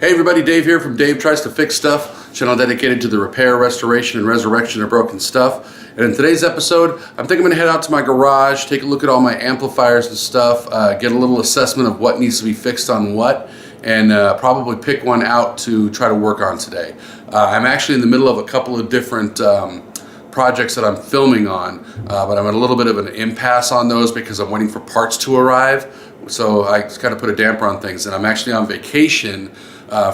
Hey everybody, Dave here from Dave Tries to Fix Stuff, channel dedicated to the repair, restoration, and resurrection of broken stuff. And in today's episode, I'm thinking I'm gonna head out to my garage, take a look at all my amplifiers and stuff, get a little assessment of what needs to be fixed on what, and probably pick one out to try to work on today. I'm actually in the middle of a couple of different projects that I'm filming on, but I'm at a little bit of an impasse on those because I'm waiting for parts to arrive. So I just kind of put a damper on things, and I'm actually on vacation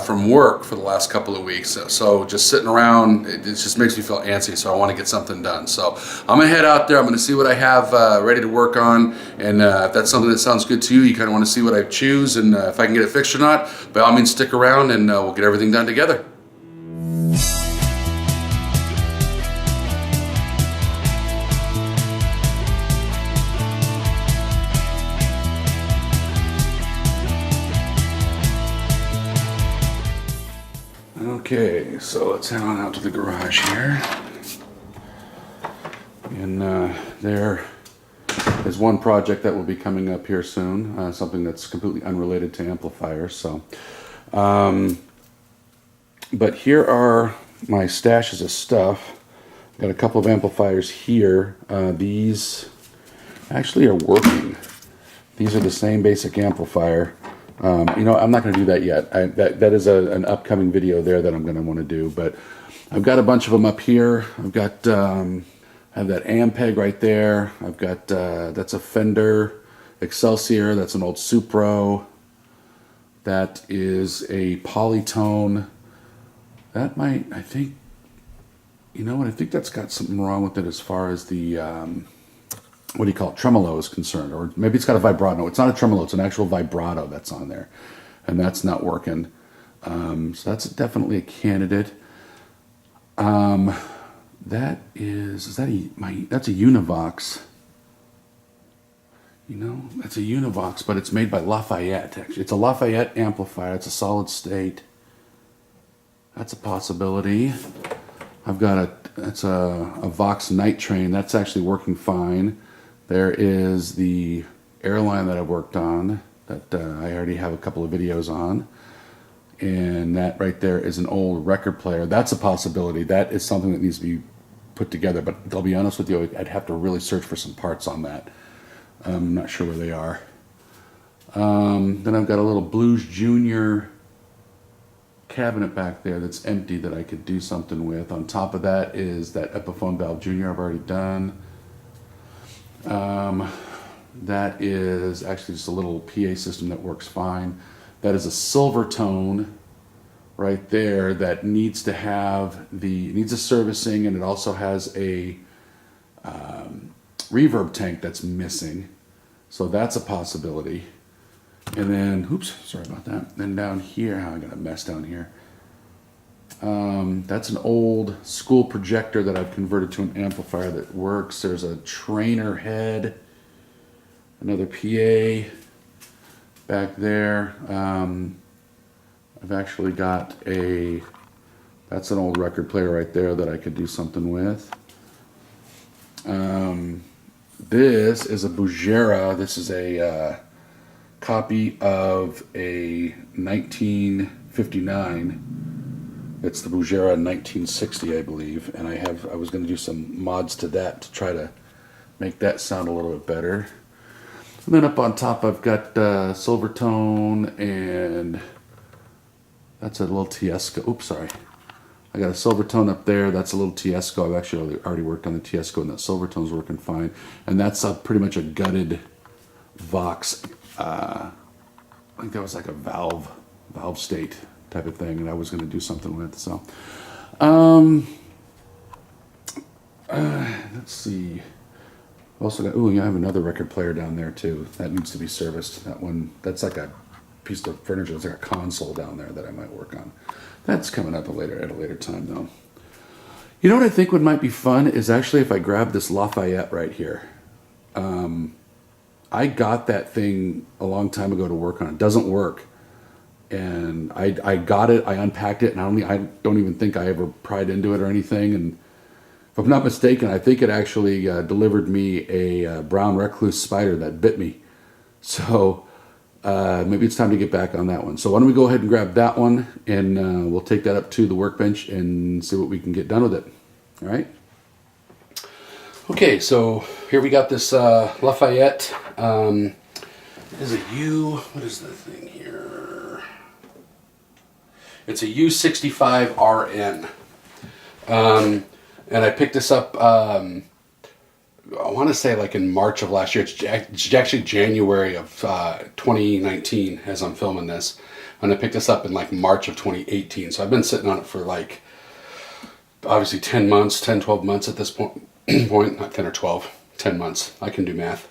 from work for the last couple of weeks. So just sitting around, it just makes me feel antsy, so I want to get something done. So I'm going to head out there, I'm going to see what I have ready to work on, and if that's something that sounds good to you, you kind of want to see what I choose, and if I can get it fixed or not, by all means stick around and we'll get everything done together. Okay, so let's head on out to the garage here. And there is one project that will be coming up here soon, something that's completely unrelated to amplifiers. So, but here are my stashes of stuff. Got a couple of amplifiers here. These actually are working. These are the same basic amplifier. You know, I'm not going to do that yet. That is an upcoming video there that I'm going to want to do. But I've got a bunch of them up here. I've got I have that Ampeg right there. I've got that's a Fender Excelsior. That's an old Supro. That is a Polytone. That might, I think, you know what? I think that's got something wrong with it as far as the what do you call it, tremolo is concerned, or maybe it's got a vibrato. No, it's not a tremolo, it's an actual vibrato that's on there, and that's not working. So that's definitely a candidate. That is that that's a Univox. You know, that's a Univox, but it's made by Lafayette. Actually, it's a Lafayette amplifier. It's a solid state. That's a possibility. I've got that's a Vox Night Train. That's actually working fine. There is the airline that I've worked on that I already have a couple of videos on. And that right there is an old record player. That's a possibility. That is something that needs to be put together. But I'll be honest with you, I'd have to really search for some parts on that. I'm not sure where they are. Then I've got a little Blues Junior cabinet back there that's empty that I could do something with. On top of that is that Epiphone Valve Junior I've already done. That is actually just a little PA system that works fine. That is a Silvertone right there that needs to have needs a servicing, and it also has a reverb tank that's missing. So that's a possibility. And then, oops, sorry about that. Then down here, I got a mess down here. That's an old school projector that I've converted to an amplifier that works. There's a trainer head, another PA back there. I've actually got that's an old record player right there that I could do something with. This is a Bugera. This is a copy of a 1959. It's the Bugera 1960, I believe, and I was going to do some mods to that to try to make that sound a little bit better. And then up on top, I've got Silvertone, and that's a little Tiesco. Oops, sorry. I got a Silvertone up there. That's a little Tiesco. I've actually already worked on the Tiesco, and that Silvertone's working fine. And that's pretty much a gutted Vox. I think that was like a valve state type of thing, and I was going to do something with. So, let's see. Also got, I have another record player down there too. That needs to be serviced. That one, that's like a piece of furniture. It's like a console down there that I might work on. That's coming up at a later time though. You know what I think might be fun is actually if I grab this Lafayette right here. I got that thing a long time ago to work on. It doesn't work. And I got it, I unpacked it, and I don't even think I ever pried into it or anything. And if I'm not mistaken, I think it actually delivered me a brown recluse spider that bit me. So maybe it's time to get back on that one. So why don't we go ahead and grab that one, and we'll take that up to the workbench and see what we can get done with it. All right. Okay, so here we got this Lafayette. Is a what is the thing here? It's a U65RN. And I picked this up, I want to say like in March of last year. It's actually January of 2019 as I'm filming this. And I picked this up in like March of 2018. So I've been sitting on it for like, obviously 10 months, 10, 12 months at this point, not 10 or 12, 10 months. I can do math.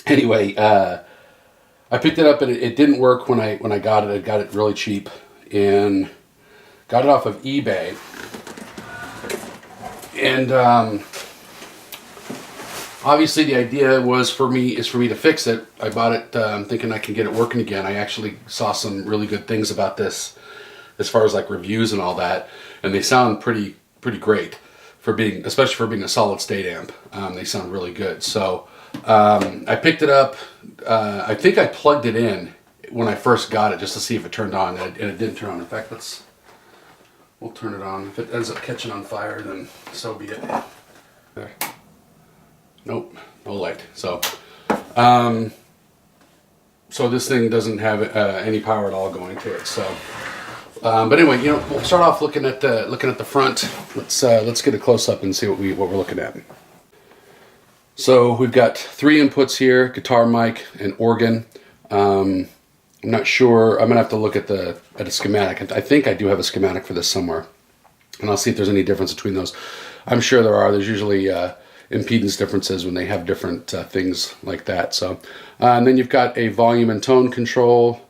Anyway, I picked it up and it didn't work when I got it. I got it really cheap and got it off of eBay. And obviously the idea was for me to fix it. I bought it thinking I can get it working again. I actually saw some really good things about this as far as like reviews and all that, and they sound pretty great for being, especially for being a solid state amp. They sound really good. So I picked it up. I think I plugged it in when I first got it just to see if it turned on, and it didn't turn on. In fact, we'll turn it on. If it ends up catching on fire, then so be it. There. Nope, no light. So, so this thing doesn't have any power at all going to it. So, but anyway, we'll start off looking at the front. Let's get a close up and see what we're looking at. So we've got 3 inputs here: guitar, mic, and organ. I'm not sure. I'm gonna have to look at a schematic. I think I do have a schematic for this somewhere, and I'll see if there's any difference between those. I'm sure there are. There's usually impedance differences when they have different things like that. So, and then you've got a volume and tone control,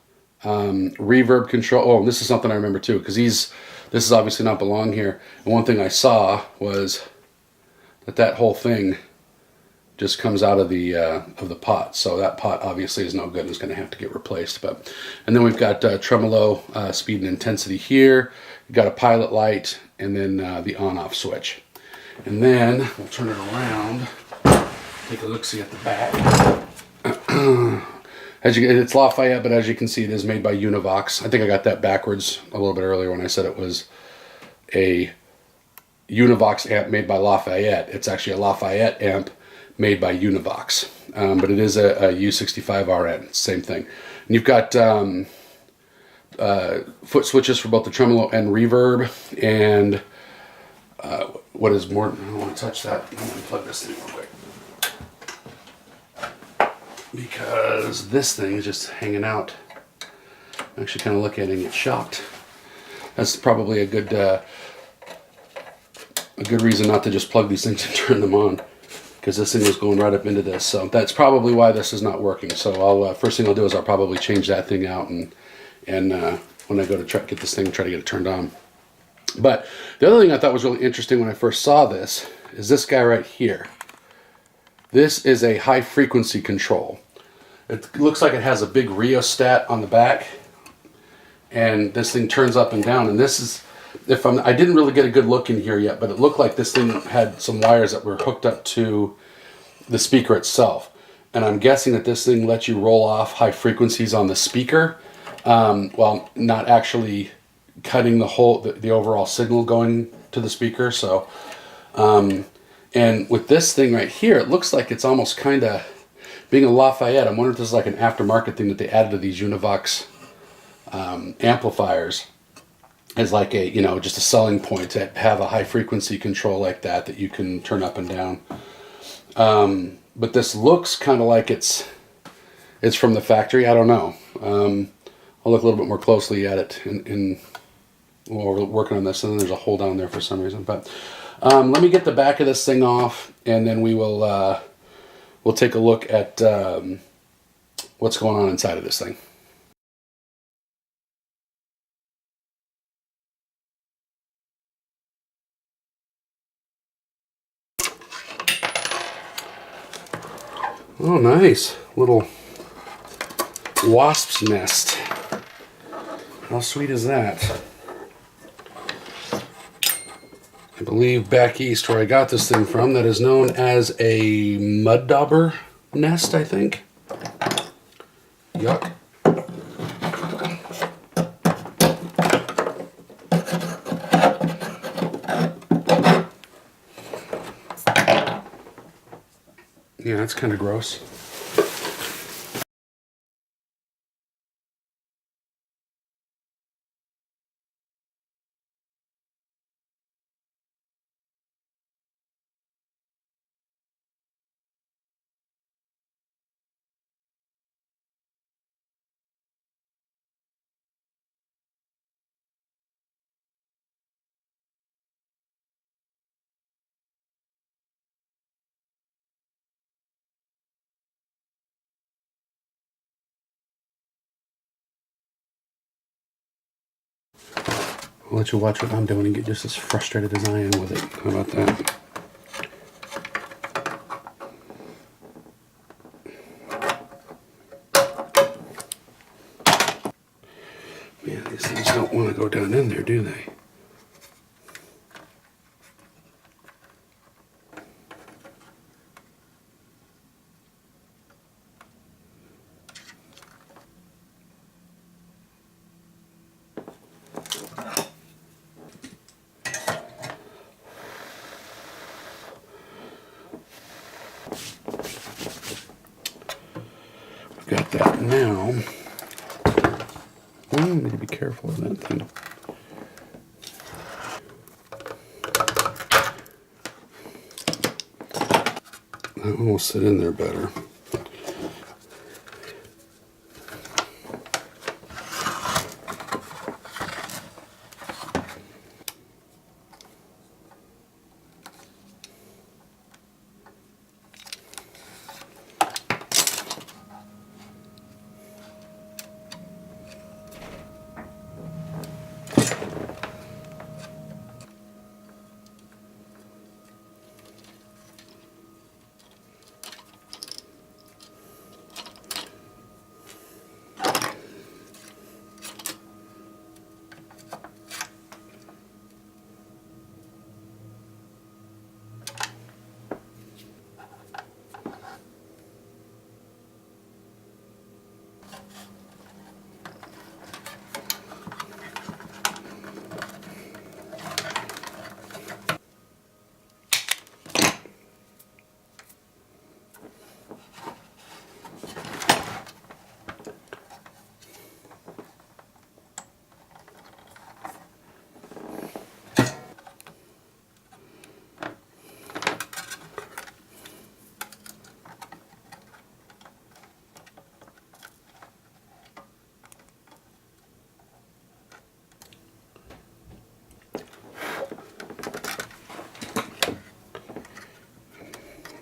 reverb control. Oh, and this is something I remember too, because this is obviously not belong here. And one thing I saw was that whole thing just comes out of the pot. So that pot obviously is no good and is going to have to get replaced. And then we've got tremolo, speed and intensity here. You've got a pilot light, and then the on-off switch. And then we'll turn it around, take a look-see at the back. It's Lafayette, but as you can see, it is made by Univox. I think I got that backwards a little bit earlier when I said it was a Univox amp made by Lafayette. It's actually a Lafayette amp made by Univox, but it is a U65RN, same thing. And you've got foot switches for both the tremolo and reverb, and what is more, I don't want to touch that. I'm going to plug this thing real quick, because this thing is just hanging out. I actually kind of look at it and get shocked. That's probably a good reason not to just plug these things and turn them on, because this thing was going right up into this. So that's probably why this is not working. So I'll first thing I'll do is I'll probably change that thing out, and when I go to try to get this thing, try to get it turned on. But the other thing I thought was really interesting when I first saw this is this guy right here. This is a high frequency control. It looks like it has a big rheostat on the back, and this thing turns up and down. And this is, I didn't really get a good look in here yet, but it looked like this thing had some wires that were hooked up to the speaker itself. And I'm guessing that this thing lets you roll off high frequencies on the speaker, while not actually cutting the overall signal going to the speaker. So, and with this thing right here, it looks like it's almost kind of, being a Lafayette, I'm wondering if this is like an aftermarket thing that they added to these Univox amplifiers as like a, just a selling point to have a high frequency control like that you can turn up and down. But this looks kind of like it's from the factory. I don't know. I'll look a little bit more closely at it while we're working on this. And then there's a hole down there for some reason. But let me get the back of this thing off, and then we'll take a look at what's going on inside of this thing. Oh, nice. Little wasp's nest. How sweet is that? I believe back east where I got this thing from, that is known as a mud dauber nest, I think. Yuck. Yeah, that's kind of gross. I'll let you watch what I'm doing and get just as frustrated as I am with it. How about that? Man, these things don't want to go down in there, do they? Got that now. I need to be careful of that thing. That one will sit in there better.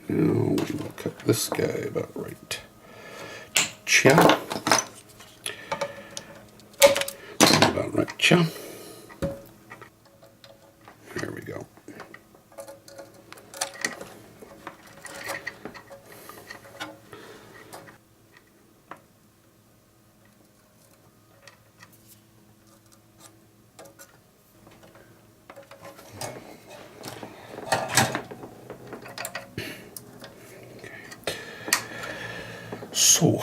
Now we will cut this guy about right. Cha. About right. Cha. There we go. So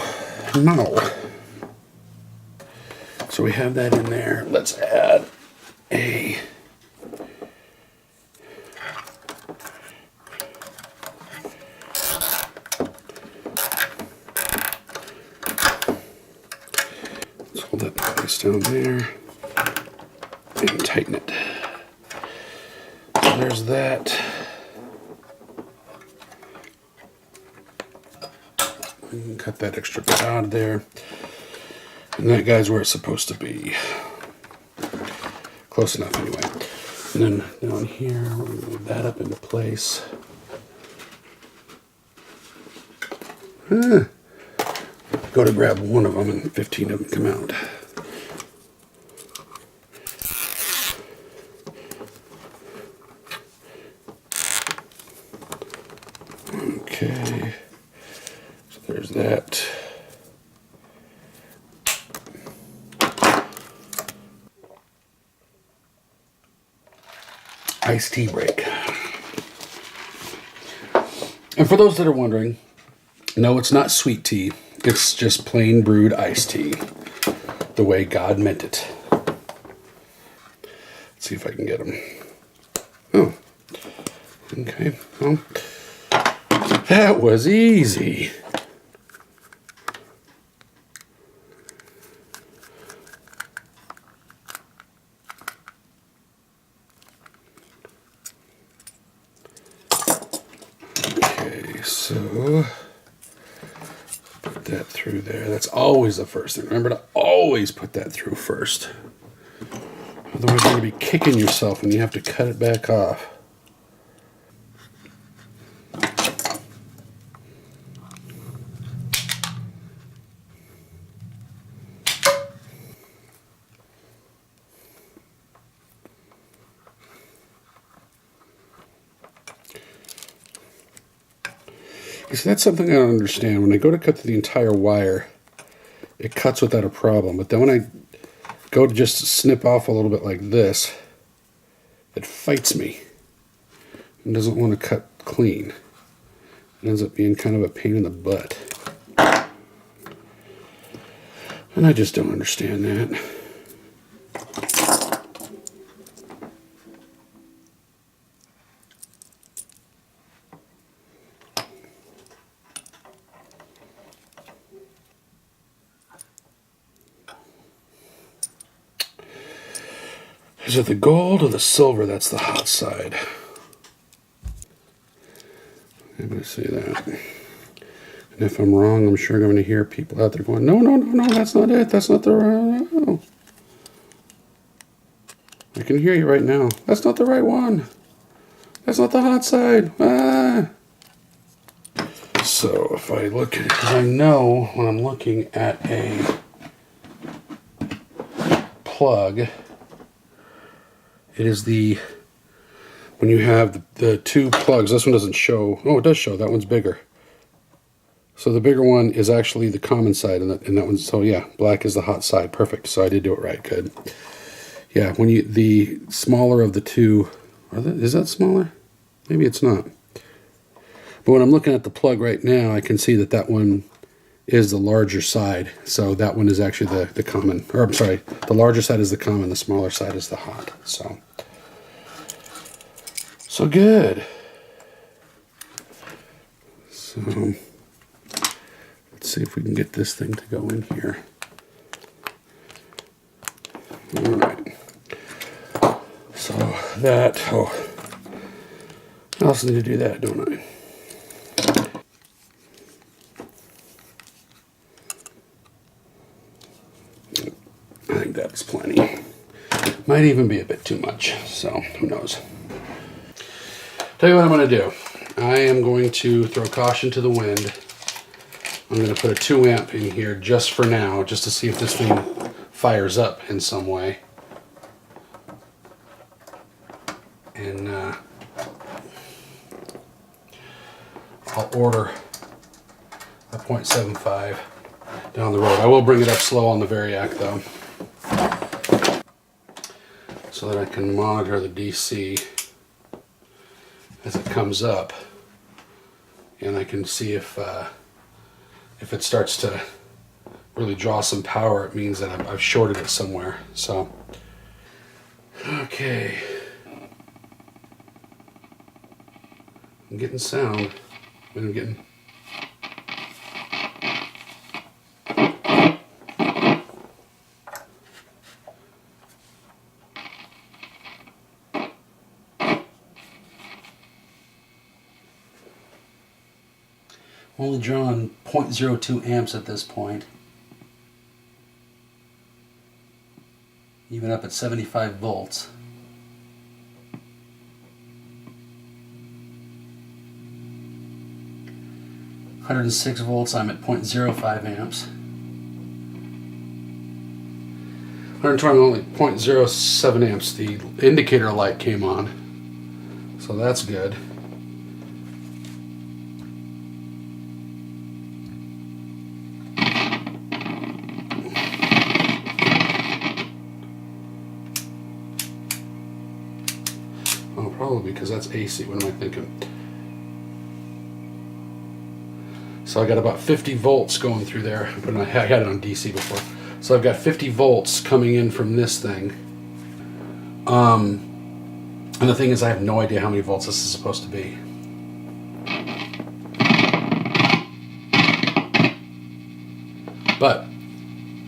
now, so we have that in there. Let's add a let's hold that place down there and tighten it. So there's that. Cut that extra bit out of there. And that guy's where it's supposed to be. Close enough anyway. And then down here, we're going to move that up into place. Go to grab one of them and 15 of them come out. Okay. So there's that. Iced tea break. And for those that are wondering, no, it's not sweet tea. It's just plain brewed iced tea, the way God meant it. Let's see if I can get them. Oh, okay. Well, that was easy. Okay, so put that through there. That's always the first thing. Remember to always put that through first. Otherwise, you're going to be kicking yourself when you have to cut it back off. So that's something I don't understand. When I go to cut through the entire wire, it cuts without a problem. But then when I go to just snip off a little bit like this, it fights me. It doesn't want to cut clean. It ends up being kind of a pain in the butt. And I just don't understand that. Is it the gold or the silver that's the hot side? I'm going to say that. And if I'm wrong, I'm sure I'm going to hear people out there going, no, no, no, no, that's not it. That's not the right one. I can hear you right now. That's not the right one. That's not the hot side. Ah. So if I look at it, because I know when I'm looking at a plug, it is the, when you have the two plugs, this one doesn't show. Oh, it does show. That one's bigger. So the bigger one is actually the common side, and that one's, so yeah, black is the hot side. Perfect. So I did do it right. Good. Yeah, when you, the smaller of the two, is that smaller? Maybe it's not. But when I'm looking at the plug right now, I can see that that one is the larger side. So that one is actually the common, or I'm sorry, the larger side is the common, the smaller side is the hot. So good. So let's see if we can get this thing to go in here. All right. So that, oh, I also need to do that, don't I? I think that's plenty. Might even be a bit too much, so who knows. Tell you what I'm going to do. I am going to throw caution to the wind. I'm going to put a 2 amp in here just for now, just to see if this thing fires up in some way. And I'll order a 0.75 down the road. I will bring it up slow on the Variac though, so that I can monitor the DC as it comes up, and I can see if it starts to really draw some power. It means that I've shorted it somewhere. So, okay, I'm getting sound. I'm getting. Only drawing 0.02 amps at this point. Even up at 75 volts. (106 volts), I'm at 0.05 amps. 120, only 0.07 amps. The indicator light came on, so that's good. Probably because that's AC. What am I thinking? So I got about 50 volts going through there. I had it on DC before. So I've got 50 volts coming in from this thing. And the thing is, I have no idea how many volts this is supposed to be. But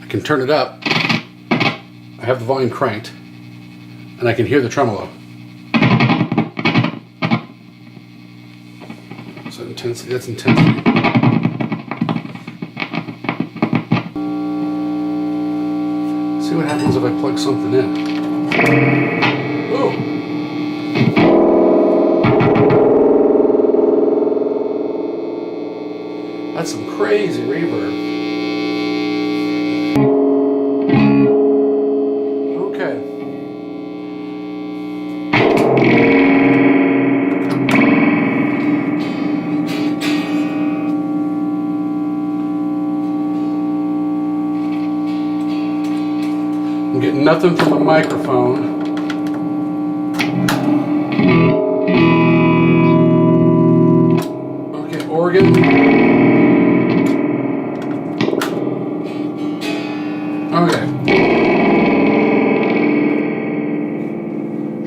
I can turn it up. I have the volume cranked, and I can hear the tremolo. So intensity, that's intensity. See what happens if I plug something in. Ooh. That's some crazy reverb. Okay. I'm getting nothing from the microphone. Okay, organ. Okay.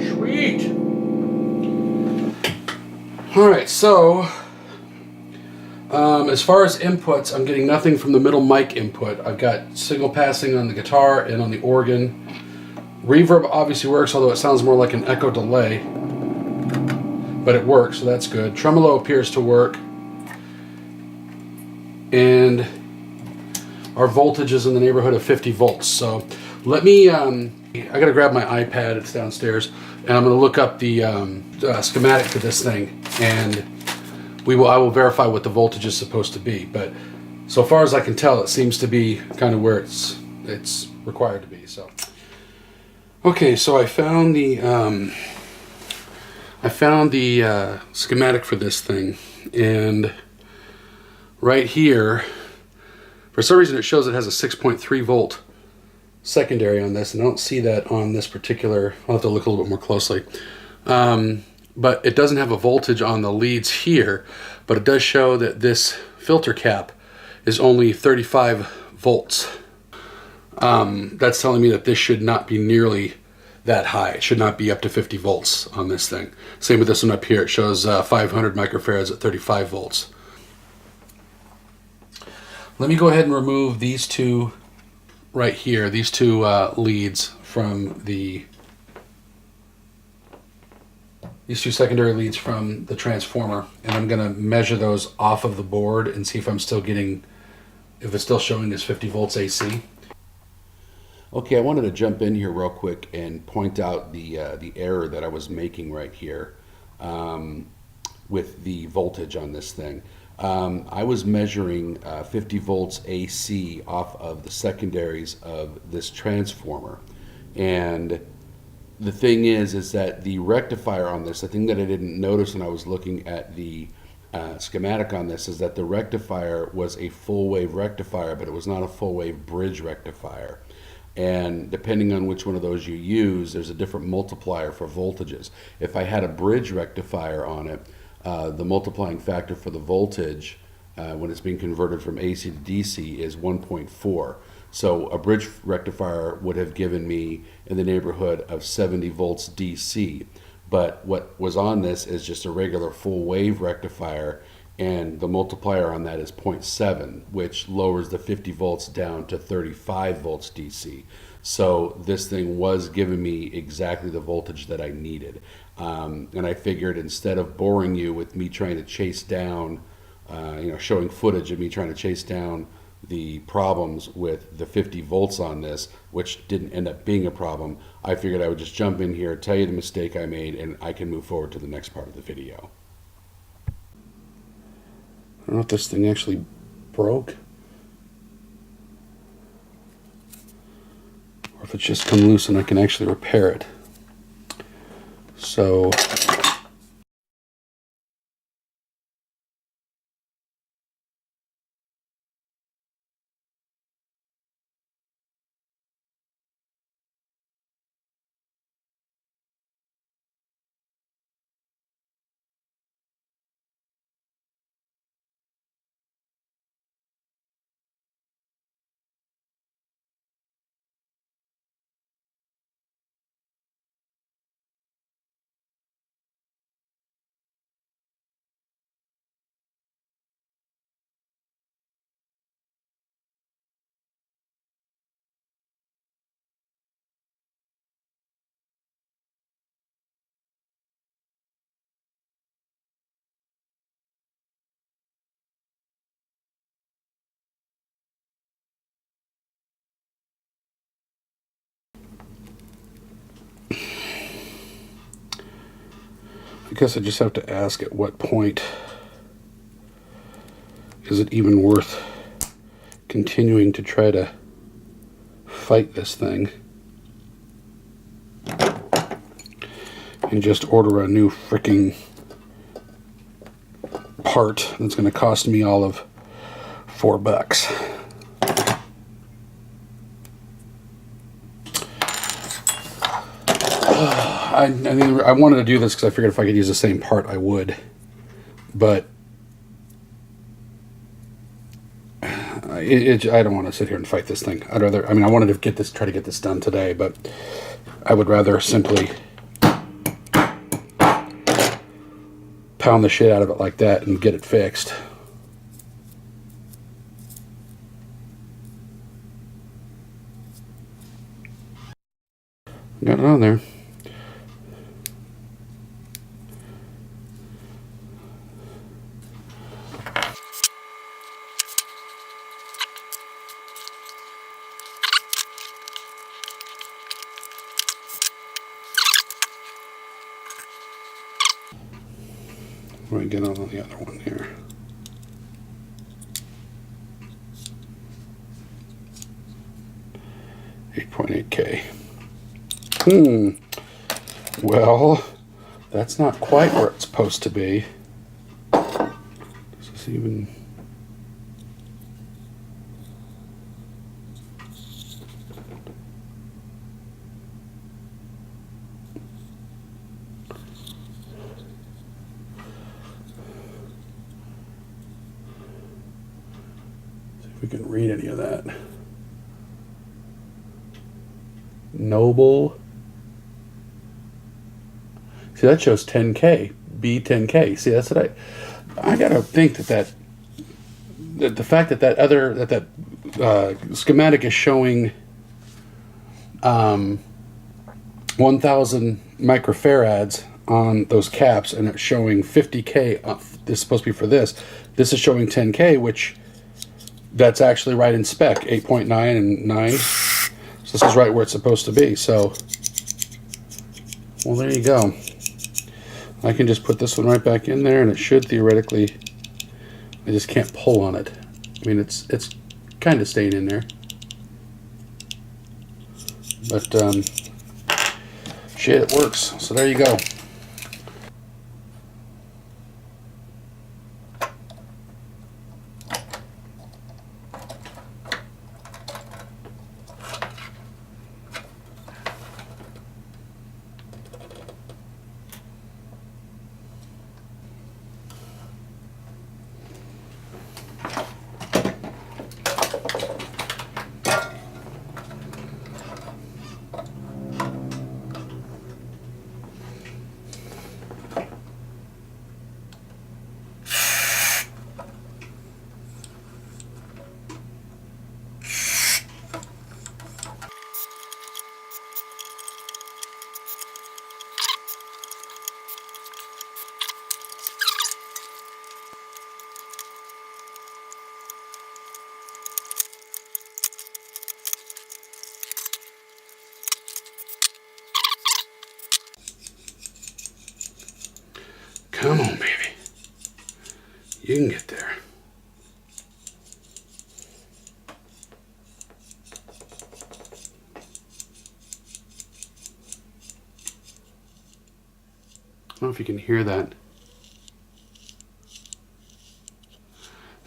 Sweet. All right, so as far as inputs, I'm getting nothing from the middle mic input. I've got signal passing on the guitar and on the organ. Reverb obviously works, although it sounds more like an echo delay. But it works, so that's good. Tremolo appears to work. And our voltage is in the neighborhood of 50 volts. So let me, I gotta grab my iPad, it's downstairs, and I'm gonna look up the schematic for this thing, and I will verify what the voltage is supposed to be. But so far as I can tell, it seems to be kind of where it's required to be. So okay, so I found the schematic for this thing, and right here, for some reason it shows it has a 6.3 volt secondary on this, and I don't see that on this particular. I'll have to look a little bit more closely. But it doesn't have a voltage on the leads here, but it does show that this filter cap is only 35 volts. That's telling me that this should not be nearly that high. It should not be up to 50 volts on this thing. Same with this one up here. It shows 500 microfarads at 35 volts. Let me go ahead and remove these two right here, these two leads from these two secondary leads from the transformer, and I'm going to measure those off of the board and see if I'm still getting, if it's still showing as 50 volts AC. Okay, I wanted to jump in here real quick and point out the error that I was making right here with the voltage on this thing. I was measuring 50 volts AC off of the secondaries of this transformer, and the thing is that the rectifier on this, the thing that I didn't notice when I was looking at the schematic on this, is that the rectifier was a full wave rectifier, but it was not a full wave bridge rectifier. And depending on which one of those you use, there's a different multiplier for voltages. If I had a bridge rectifier on it, the multiplying factor for the voltage when it's being converted from AC to DC is 1.4. So a bridge rectifier would have given me in the neighborhood of 70 volts DC. But what was on this is just a regular full wave rectifier, and the multiplier on that is 0.7, which lowers the 50 volts down to 35 volts DC. So this thing was giving me exactly the voltage that I needed. And I figured, instead of boring you with me trying to chase down, showing footage of me trying to chase down the problems with the 50 volts on this, which didn't end up being a problem, I figured I would just jump in here, tell you the mistake I made, and I can move forward to the next part of the video. I don't know if this thing actually broke, or if it's just come loose and I can actually repair it. So guess I just have to ask, at what point is it even worth continuing to try to fight this thing and just order a new freaking part that's going to cost me all of $4. I wanted to do this because I figured if I could use the same part, I would. But I don't want to sit here and fight this thing. I'd rather. I mean, I wanted to try to get this done today, but I would rather simply pound the shit out of it like that and get it fixed. Got it on there. Let me get on the other one here. $8.8K. Well, that's not quite where it's supposed to be. Does this even... See if we can read any of that. Noble. See, that shows 10K, B10K. See, that's what I gotta think that the fact that schematic is showing 1,000 microfarads on those caps, and it's showing 50K. This is supposed to be for this. This is showing 10K, which that's actually right in spec, 8.9 and 9. So this is right where it's supposed to be. So, well, there you go. I can just put this one right back in there, and it should theoretically. I just can't pull on it. I mean, it's kind of staying in there, but shit, it works. So there you go. Come on, baby. You can get there. I don't know if you can hear that.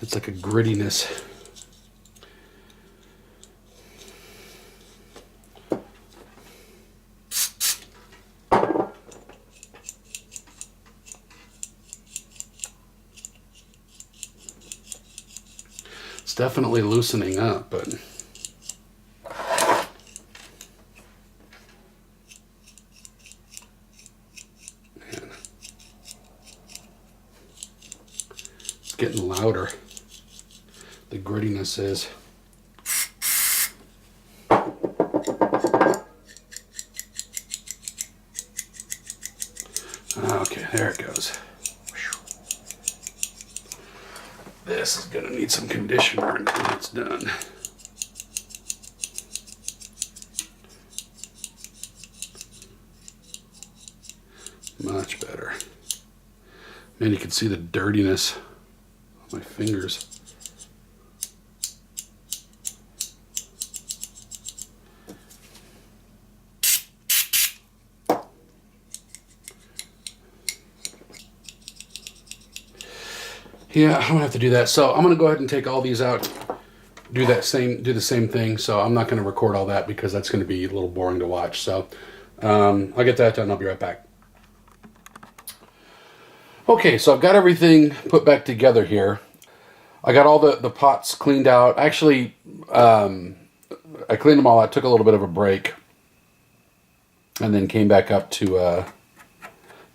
It's like a grittiness. It's definitely loosening up, but man, it's getting louder. The grittiness is. Okay, there it goes. This is going to need some conditioner until it's done. Much better. Man, you can see the dirtiness of my fingers. Yeah, I'm gonna have to do that. So I'm gonna go ahead and take all these out, do the same thing. So I'm not gonna record all that because that's gonna be a little boring to watch. So I'll get that done. I'll be right back. Okay, so I've got everything put back together here. I got all the pots cleaned out. Actually, I cleaned them all out. Took a little bit of a break, and then came back up to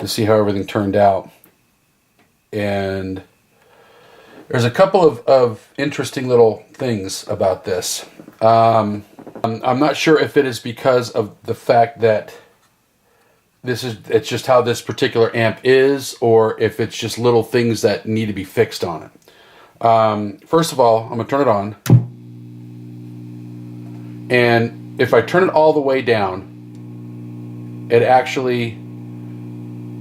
see how everything turned out. And there's a couple of interesting little things about this. I'm not sure if it is because of the fact that it's just how this particular amp is, or if it's just little things that need to be fixed on it. First of all, I'm gonna turn it on, and if I turn it all the way down, it actually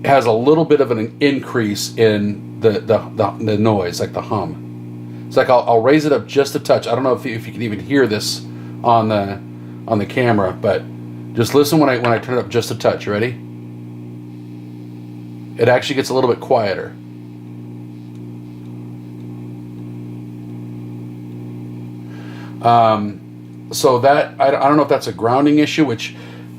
has a little bit of an increase in the noise, like the hum. It's like I'll raise it up just a touch. I don't know if you can even hear this on the camera, but just listen when I turn it up just a touch. You ready? It actually gets a little bit quieter. So that I don't know if that's a grounding issue, which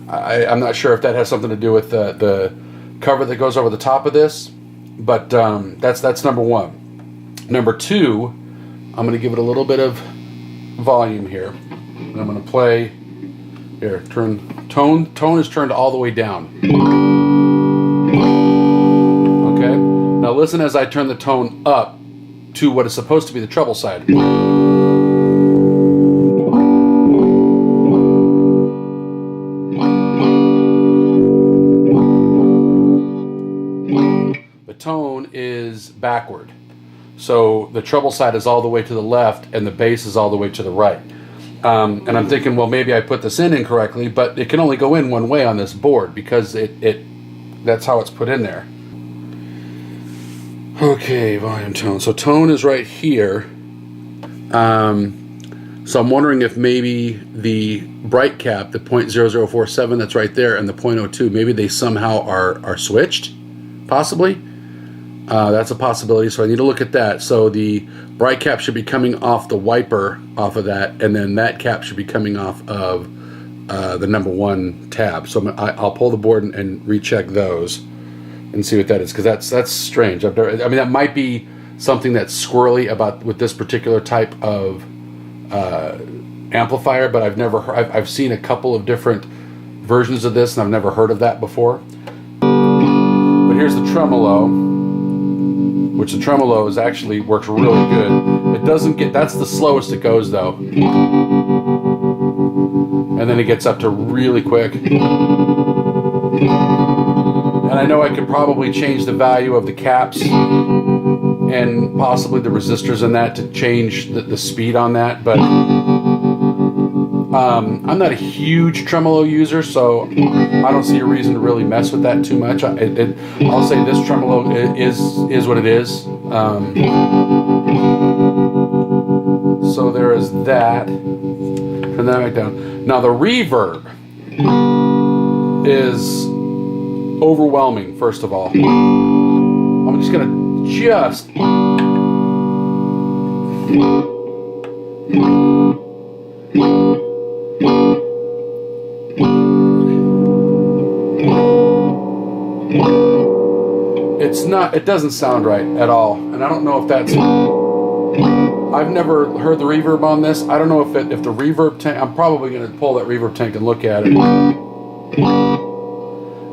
I'm not sure if that has something to do with the cover that goes over the top of this, but that's number one. Number two, I'm going to give it a little bit of volume here, and I'm going to play here. Tone is turned all the way down. Okay, now listen as I turn the tone up to what is supposed to be the treble side. Tone is backward, so the treble side is all the way to the left and the bass is all the way to the right. And I'm thinking, well, maybe I put this in incorrectly, but it can only go in one way on this board because that's how it's put in there. Okay, volume, tone. So tone is right here. So I'm wondering if maybe the bright cap, the 0.0047 that's right there, and the 0.02, maybe they somehow are switched, possibly. That's a possibility, so I need to look at that. So the bright cap should be coming off the wiper off of that, and then that cap should be coming off of the number one tab. So I'll pull the board and recheck those and see what that is, because that's strange. I mean, that might be something that's squirrely about with this particular type of amplifier, but I've seen a couple of different versions of this, and I've never heard of that before. But here's the tremolo, which the tremolo actually works really good. It doesn't get, that's the slowest it goes though. And then it gets up to really quick. And I know I could probably change the value of the caps and possibly the resistors in that to change the speed on that, but I'm not a huge tremolo user, so I don't see a reason to really mess with that too much. I'll say this tremolo is what it is. So there is that. Turn that back down. Now the reverb is overwhelming, first of all. I'm just gonna it doesn't sound right at all, and I don't know if that's, I've never heard the reverb on this. I don't know if the reverb tank, I'm probably going to pull that reverb tank and look at it.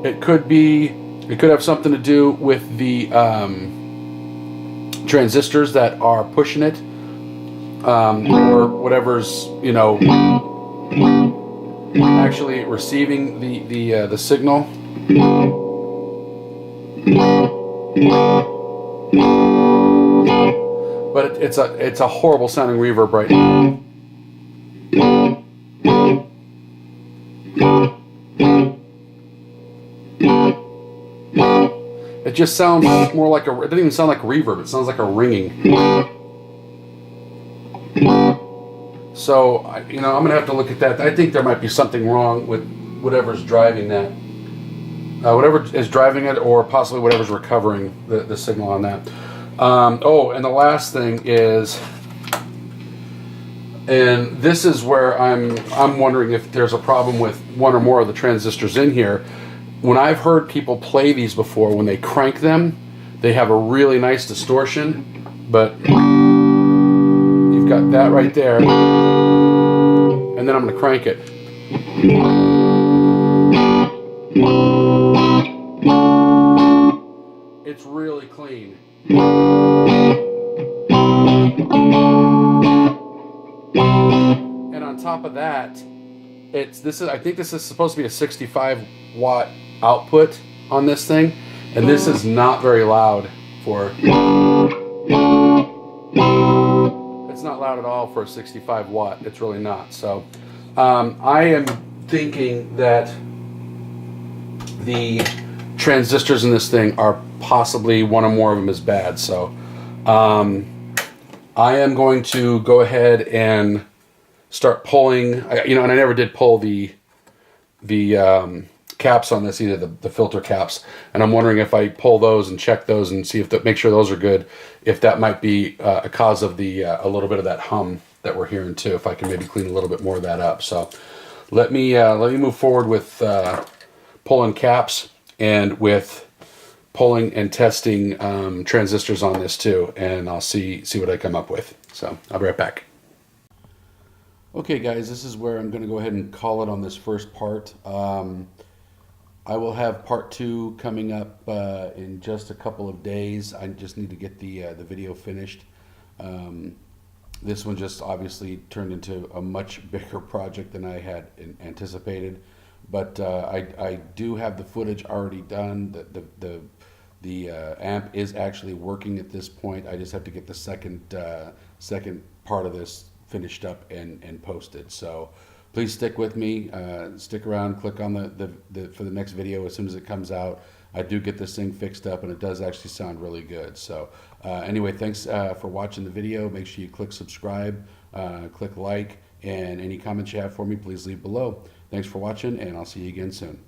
It could have something to do with the transistors that are pushing it, or whatever's, actually receiving the signal. But it's a horrible sounding reverb right now. It just sounds more like it doesn't even sound like reverb. It sounds like a ringing. So, I'm going to have to look at that. I think there might be something wrong with whatever's driving that. Whatever is driving it, or possibly whatever's recovering the signal on that. Oh, and the last thing is, and this is where I'm wondering if there's a problem with one or more of the transistors in here. When I've heard people play these before, when they crank them, they have a really nice distortion, but you've got that right there, and then I'm going to crank it. It's really clean. And on top of that, I think this is supposed to be a 65 watt output on this thing, and this is not very loud for. It's not loud at all for a 65 watt. It's really not. So I am thinking that the transistors in this thing are possibly one or more of them is bad. So I am going to go ahead and start pulling, and I never did pull the caps on this either, the filter caps, and I'm wondering if I pull those and check those and see if make sure those are good, if that might be a cause of a little bit of that hum that we're hearing too, if I can maybe clean a little bit more of that up. So let me move forward with pulling caps and with pulling and testing transistors on this too, and I'll see what I come up with. So I'll be right back. Okay guys, this is where I'm going to go ahead and call it on this first part. I will have part 2 coming up in just a couple of days. I just need to get the video finished. This one just obviously turned into a much bigger project than I had anticipated, but I do have the footage already done. The amp is actually working at this point. I just have to get the second part of this finished up and posted. So please stick with me, stick around, click on for the next video as soon as it comes out. I do get this thing fixed up, and it does actually sound really good. So anyway, thanks for watching the video. Make sure you click subscribe, click like, and any comments you have for me, please leave below. Thanks for watching, and I'll see you again soon.